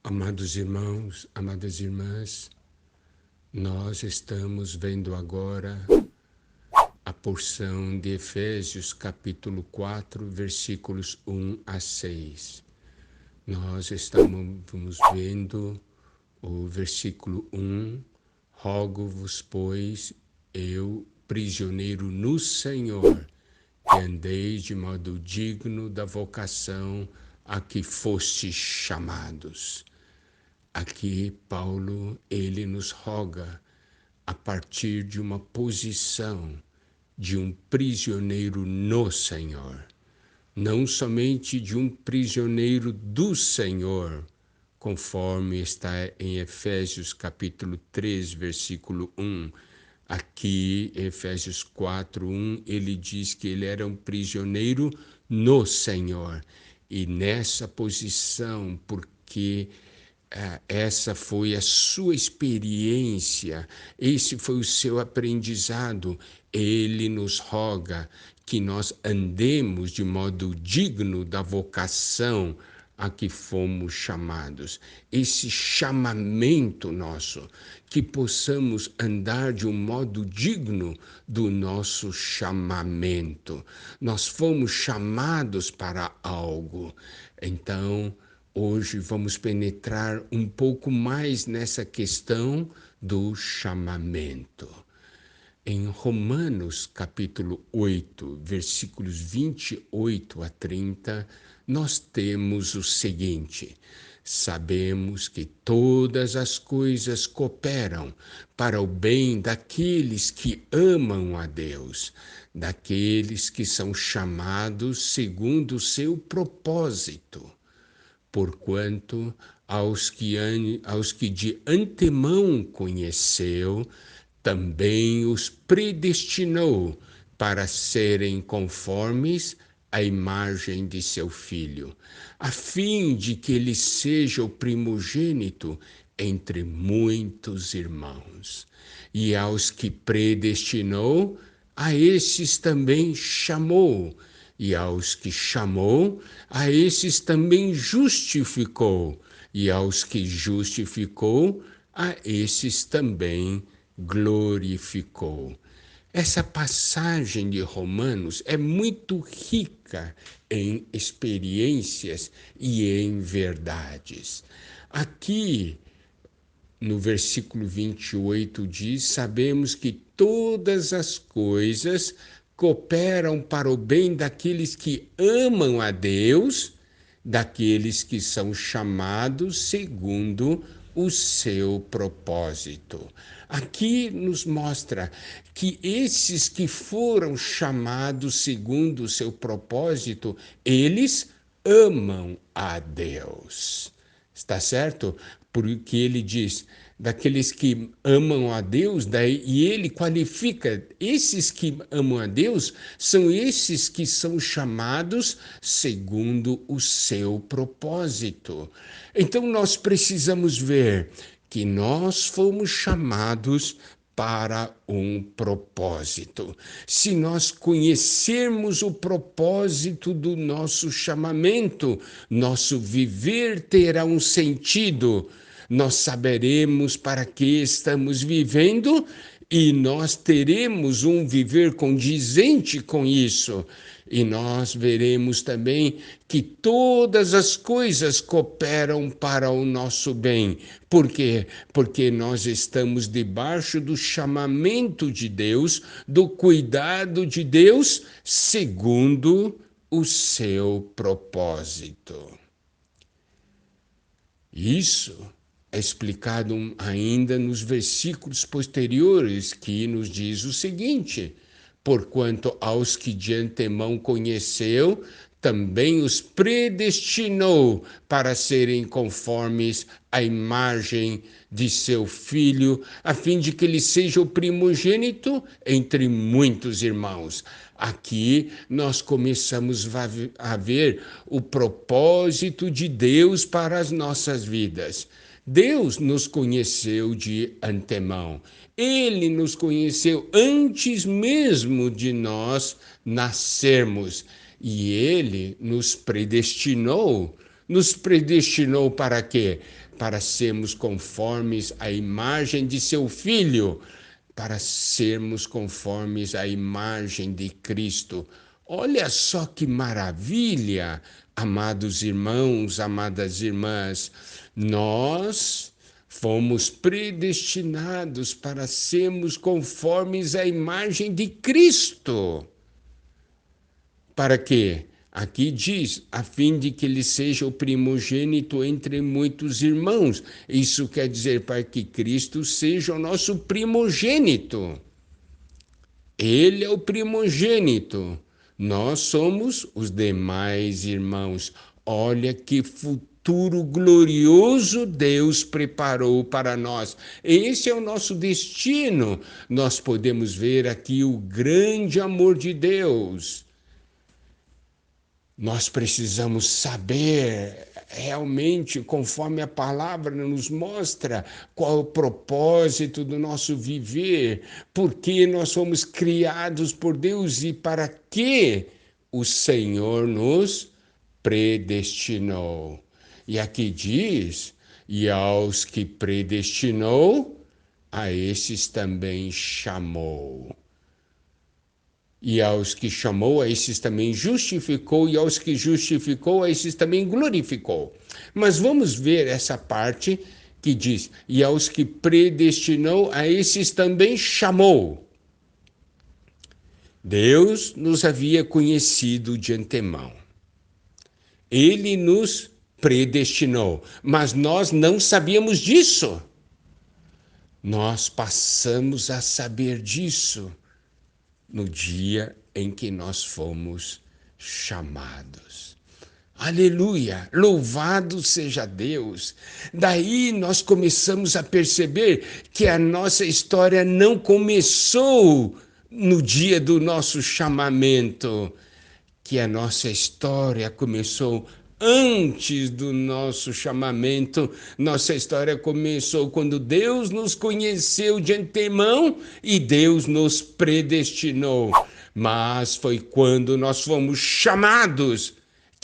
Amados irmãos, amadas irmãs, nós estamos vendo agora a porção de Efésios capítulo 4, versículos 1 a 6. Nós estamos vendo o versículo 1, rogo-vos, pois, eu, prisioneiro no Senhor, que andeis de modo digno da vocação a que fostes chamados. Aqui, Paulo, ele nos roga a partir de uma posição de um prisioneiro no Senhor, não somente de um prisioneiro do Senhor, conforme está em Efésios capítulo 3, versículo 1. Aqui, em Efésios 4, 1, ele diz que ele era um prisioneiro no Senhor. E nessa posição, porque essa foi a sua experiência, esse foi o seu aprendizado. Ele nos roga que nós andemos de modo digno da vocação a que fomos chamados. Esse chamamento nosso, que possamos andar de um modo digno do nosso chamamento. Nós fomos chamados para algo. Então, hoje vamos penetrar um pouco mais nessa questão do chamamento. Em Romanos capítulo 8, versículos 28 a 30, nós temos o seguinte: sabemos que todas as coisas cooperam para o bem daqueles que amam a Deus, daqueles que são chamados segundo o seu propósito. Porquanto aos que de antemão conheceu, também os predestinou para serem conformes à imagem de seu Filho, a fim de que ele seja o primogênito entre muitos irmãos. E aos que predestinou, a esses também chamou. E aos que chamou, a esses também justificou. E aos que justificou, a esses também glorificou. Essa passagem de Romanos é muito rica em experiências e em verdades. Aqui, no versículo 28 diz: sabemos que todas as coisas cooperam para o bem daqueles que amam a Deus, daqueles que são chamados segundo o seu propósito. Aqui nos mostra que esses que foram chamados segundo o seu propósito, eles amam a Deus. Está certo? Porque ele diz, daqueles que amam a Deus, e ele qualifica, esses que amam a Deus, são esses que são chamados segundo o seu propósito. Então nós precisamos ver que nós fomos chamados para um propósito. Se nós conhecermos o propósito do nosso chamamento, nosso viver terá um sentido. Nós saberemos para que estamos vivendo e nós teremos um viver condizente com isso. E nós veremos também que todas as coisas cooperam para o nosso bem. Por quê? Porque nós estamos debaixo do chamamento de Deus, do cuidado de Deus, segundo o seu propósito. Isso é explicado ainda nos versículos posteriores, que nos diz o seguinte: porquanto aos que de antemão conheceu, também os predestinou para serem conformes à imagem de seu Filho, a fim de que ele seja o primogênito entre muitos irmãos. Aqui nós começamos a ver o propósito de Deus para as nossas vidas. Deus nos conheceu de antemão. Ele nos conheceu antes mesmo de nós nascermos. E ele nos predestinou. Nos predestinou para quê? para sermos conformes à imagem de seu Filho, para sermos conformes à imagem de Cristo. Olha só que maravilha, amados irmãos, amadas irmãs. Nós fomos predestinados para sermos conformes à imagem de Cristo. Para quê? Aqui diz, a fim de que ele seja o primogênito entre muitos irmãos. Isso quer dizer para que Cristo seja o nosso primogênito. Ele é o primogênito. Nós somos os demais irmãos. Olha que futuro glorioso Deus preparou para nós. Esse é o nosso destino. Nós podemos ver aqui o grande amor de Deus. Nós precisamos saber realmente, conforme a palavra nos mostra, qual é o propósito do nosso viver, por que nós fomos criados por Deus e para que o Senhor nos predestinou. E aqui diz, e aos que predestinou, a esses também chamou. E aos que chamou, a esses também justificou, e aos que justificou, a esses também glorificou. Mas vamos ver essa parte que diz, e aos que predestinou, a esses também chamou. Deus nos havia conhecido de antemão. Ele nos predestinou, mas nós não sabíamos disso. Nós passamos a saber disso no dia em que nós fomos chamados. Aleluia! Louvado seja Deus! Daí nós começamos a perceber que a nossa história não começou no dia do nosso chamamento, que a nossa história começou antes do nosso chamamento. Nossa história começou quando Deus nos conheceu de antemão e Deus nos predestinou. Mas foi quando nós fomos chamados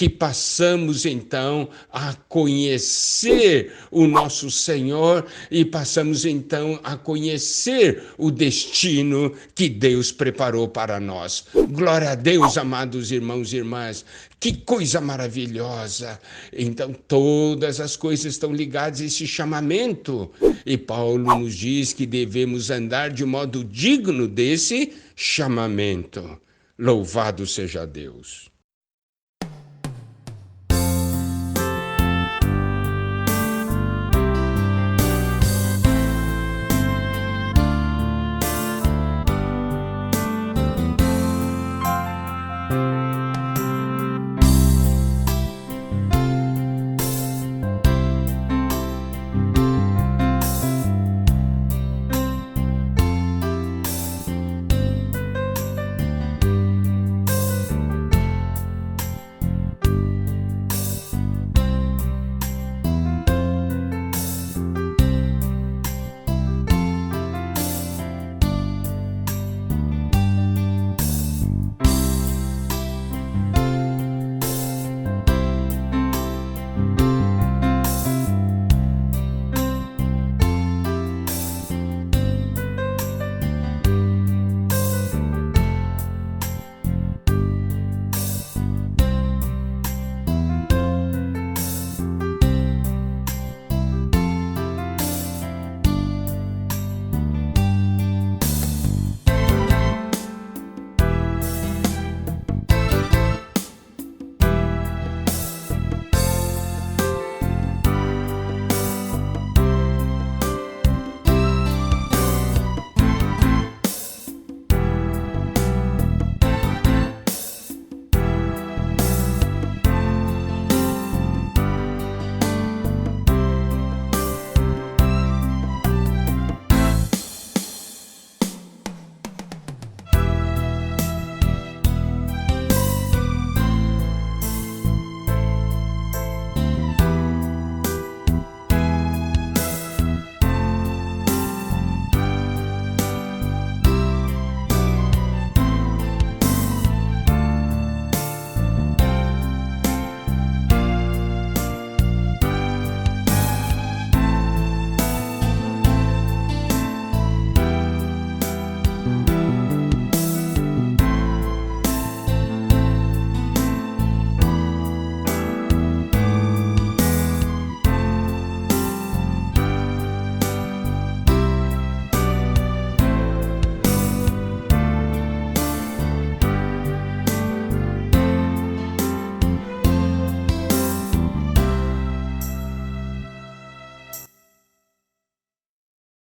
que passamos então a conhecer o nosso Senhor e passamos então a conhecer o destino que Deus preparou para nós. Glória a Deus, amados irmãos e irmãs. Que coisa maravilhosa! Então, todas as coisas estão ligadas a esse chamamento. E Paulo nos diz que devemos andar de modo digno desse chamamento. Louvado seja Deus!